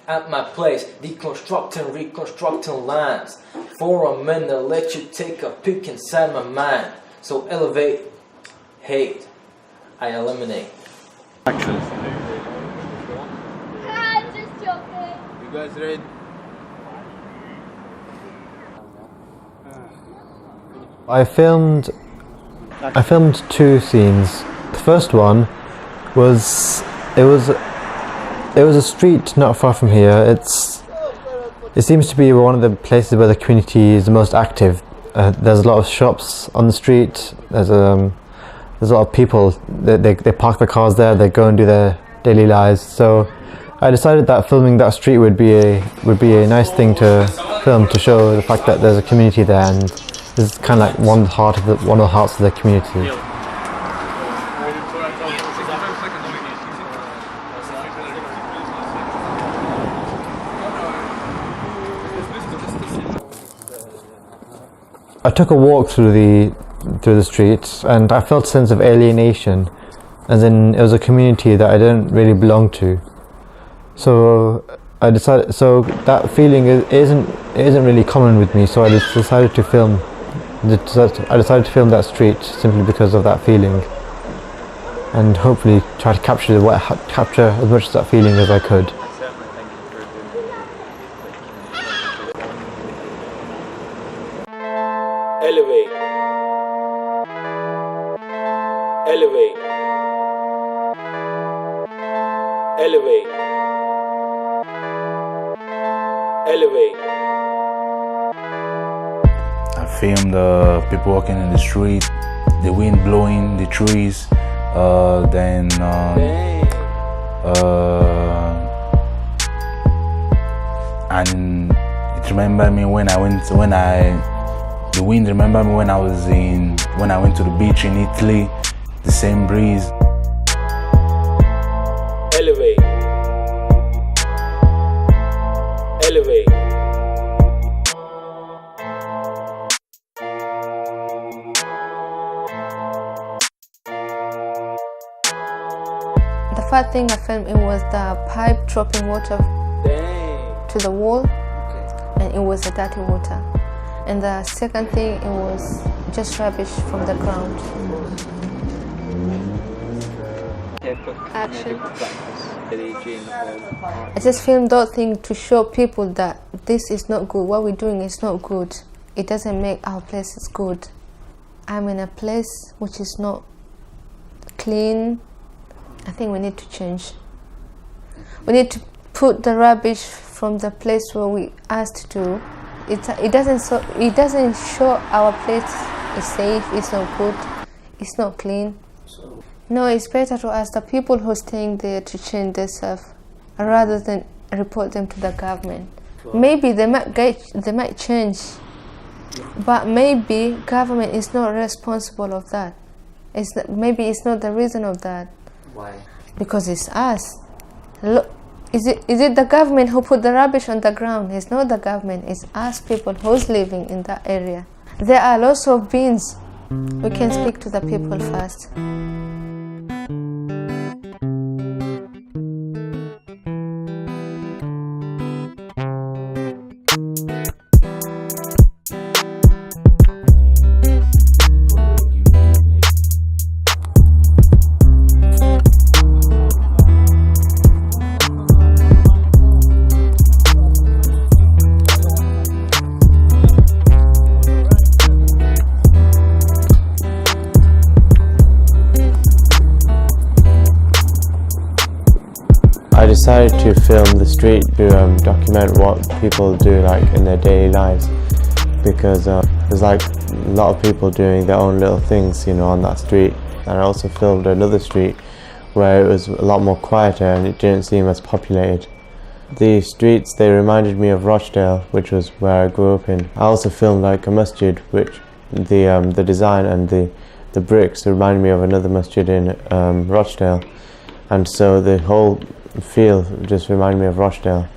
at my place, deconstructing, reconstructing lines. For a minute, let you take a peek inside my mind. So elevate, hate, I eliminate. Action. Just joking. You guys ready? I filmed two scenes. The first one was it was a street not far from here. It seems to be one of the places where the community is the most active. There's a lot of shops on the street. There's a lot of people. They park their cars there. They go and do their daily lives. So I decided that filming that street would be a nice thing to film, to show the fact that there's a community there, and this is kind of like one of the hearts of the community. I took a walk through the streets, and I felt a sense of alienation, as in it was a community that I didn't really belong to. So I decided. So that feeling isn't really common with me. So I just decided to film. I decided to film that street simply because of that feeling, and hopefully try to capture as much of that feeling as I could. Elevate, elevate, elevate, elevate. I filmed people walking in the street, the wind blowing the trees, and it remembered me the wind remembered me when I went to the beach in Italy, the same breeze. Elevate, elevate. The first thing I filmed, it was the pipe dropping water to the wall, and it was a dirty water. And the second thing, it was just rubbish from the ground. Action. I just filmed that thing to show people that this is not good. What we're doing is not good. It doesn't make our places good. I'm in a place which is not clean. I think we need to change. We need to put the rubbish from the place where we asked to. It doesn't show our place is safe, it's not good, it's not clean. No, it's better to ask the people who are staying there to change themselves rather than report them to the government. Maybe they might change, but maybe government is not responsible of that. Maybe it's not the reason of that. Why? Because it's us. Look, is it the government who put the rubbish on the ground? It's not the government, it's us people who's living in that area. There are lots of bins. We can speak to the people first. I decided to film the street to document what people do like in their daily lives, because there's like a lot of people doing their own little things, you know, on that street. And I also filmed another street where it was a lot more quieter and it didn't seem as populated. The streets, they reminded me of Rochdale, which was where I grew up in. I also filmed like a masjid, which the design and the bricks reminded me of another masjid in Rochdale, and so the whole feel just reminded me of Rochdale.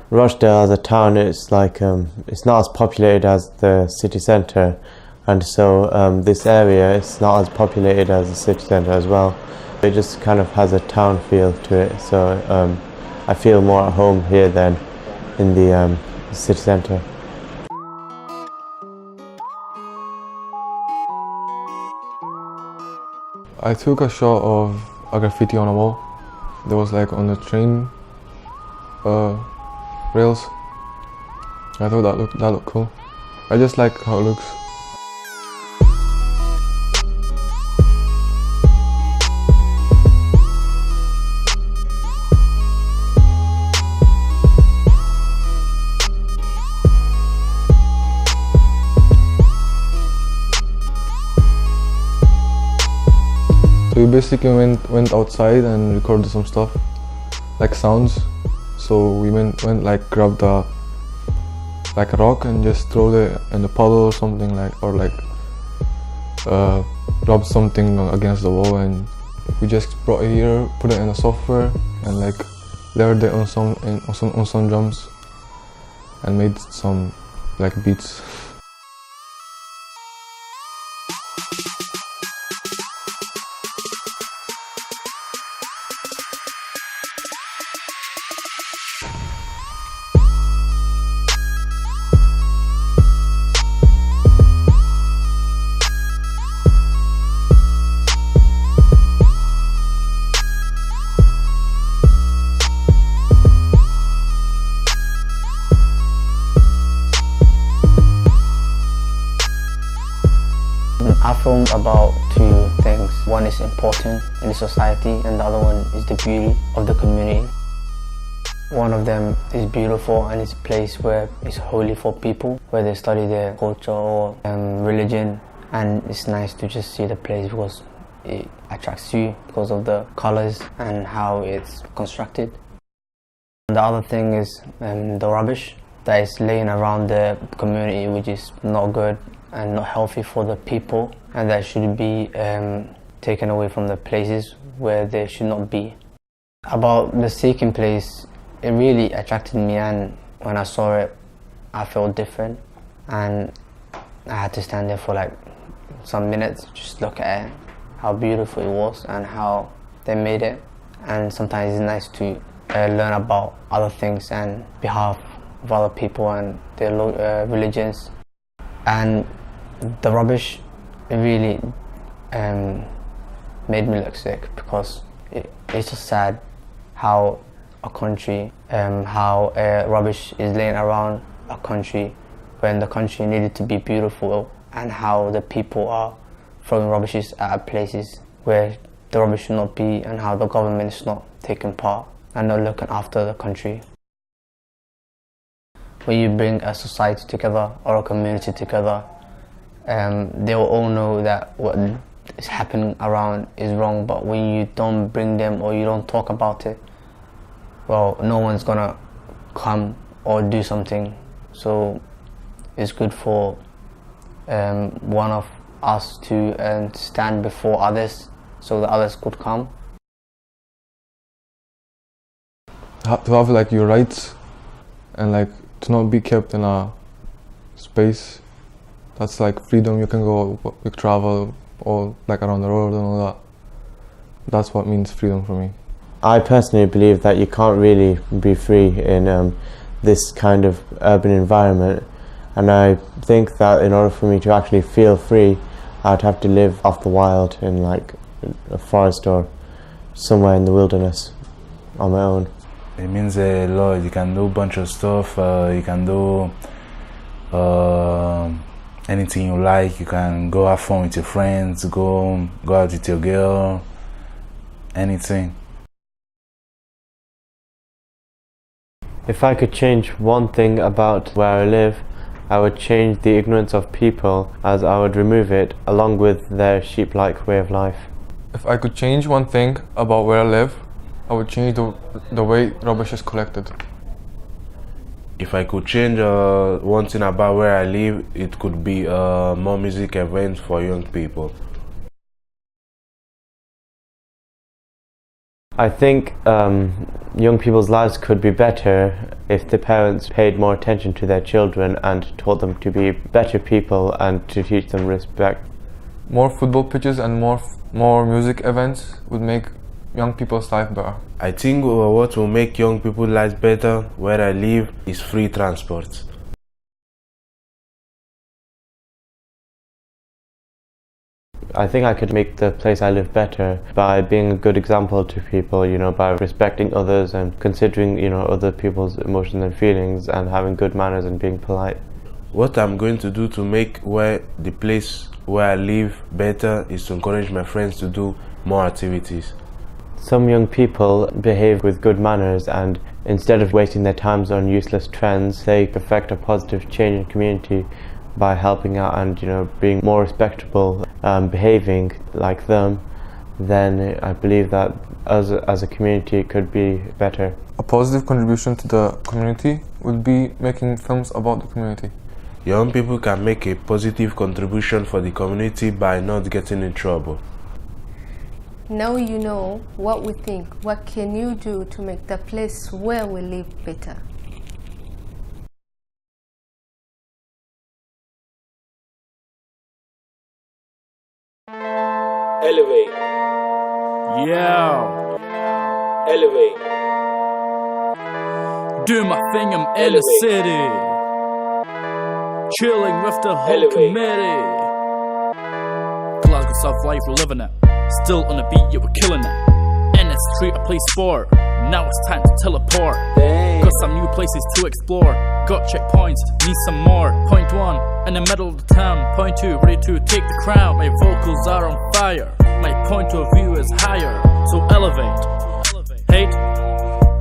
Rochdale as a town, it's like it's not as populated as the city centre, and so this area is not as populated as the city centre as well. It just kind of has a town feel to it, so I feel more at home here than in the city centre. I took a shot of a graffiti on a wall. There was like on the train rails. I thought that looked cool. I just like how it looks. So we basically went outside and recorded some stuff, like sounds. So we went like grabbed a rock and just throw it in the puddle or something, or rub something against the wall, and we just brought it here, put it in the software, and like layered it on some drums, and made some like beats. I filmed about two things. One is important in the society and the other one is the beauty of the community. One of them is beautiful and it's a place where it's holy for people, where they study their culture or religion, and it's nice to just see the place because it attracts you because of the colors and how it's constructed. The other thing is the rubbish that is laying around the community, which is not good and not healthy for the people, and that should be taken away from the places where they should not be. About the Seeking place, it really attracted me, and when I saw it I felt different, and I had to stand there for like some minutes, just look at it, how beautiful it was and how they made it. And sometimes it's nice to learn about other things and behalf of other people and their religions. And the rubbish, it really made me look sick, because it's just sad how a country, how rubbish is laying around a country when the country needed to be beautiful, and how the people are throwing rubbishes at places where the rubbish should not be, and how the government is not taking part and not looking after the country. When you bring a society together or a community together, they will all know that what is happening around is wrong, but when you don't bring them or you don't talk about it, well, no one's gonna come or do something. So it's good for one of us to stand before others so that others could come. To have like your rights, and like to not be kept in a space. That's like freedom. You can go, you travel, all like around the world and all that. That's what means freedom for me. I personally believe that you can't really be free in this kind of urban environment, and I think that in order for me to actually feel free, I'd have to live off the wild in like a forest or somewhere in the wilderness on my own. It means a lot. You can do a bunch of stuff. You can do anything you like. You can go have fun with your friends, go out with your girl, anything. If I could change one thing about where I live, I would change the ignorance of people, as I would remove it along with their sheep-like way of life. If I could change one thing about where I live, I would change the way rubbish is collected. If I could change one thing about where I live, it could be more music events for young people. I think young people's lives could be better if the parents paid more attention to their children and taught them to be better people and to teach them respect. More football pitches and more music events would make young people's life better? I think what will make young people's lives better where I live is free transport. I think I could make the place I live better by being a good example to people, you know, by respecting others and considering, you know, other people's emotions and feelings and having good manners and being polite. What I'm going to do to make the place where I live better is to encourage my friends to do more activities. Some young people behave with good manners, and instead of wasting their times on useless trends, they affect a positive change in community by helping out and, you know, being more respectable, behaving like them. Then I believe that as a community it could be better. A positive contribution to the community would be making films about the community. Young people can make a positive contribution for the community by not getting in trouble. Now you know what we think. What can you do to make the place where we live better? Elevate. Yeah. Elevate. Do my thing, I'm in the city. Chilling with the whole committee. Glasgow South Life, we're living it. Still on the beat, yeah, we're killing it. In the street, I play sport. Now it's time to teleport. Got some new places to explore. Got checkpoints, need some more. Point 1, in the middle of the town. Point 2, ready to take the crown. My vocals are on fire. My point of view is higher. So elevate. Hate,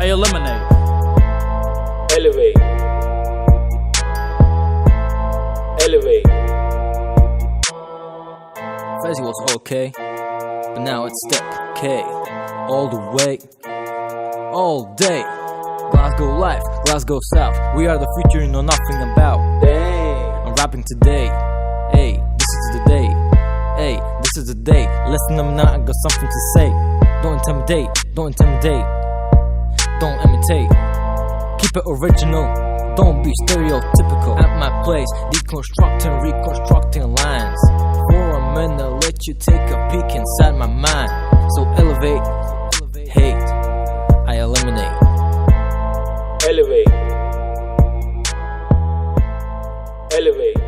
I eliminate. Elevate. Elevate. Fezzy was okay, but now it's step K. All the way, all day. Glasgow life, Glasgow South. We are the future you know nothing about. Dang. I'm rapping today. Hey, this is the day. Hey, this is the day. Listen, I'm not, I got something to say. Don't intimidate, don't intimidate. Don't imitate. Keep it original. Don't be stereotypical. At my place, deconstructing, reconstructing lines. For a minute, let you take a peek inside my mind. So elevate, hate, I eliminate. Elevate. Elevate.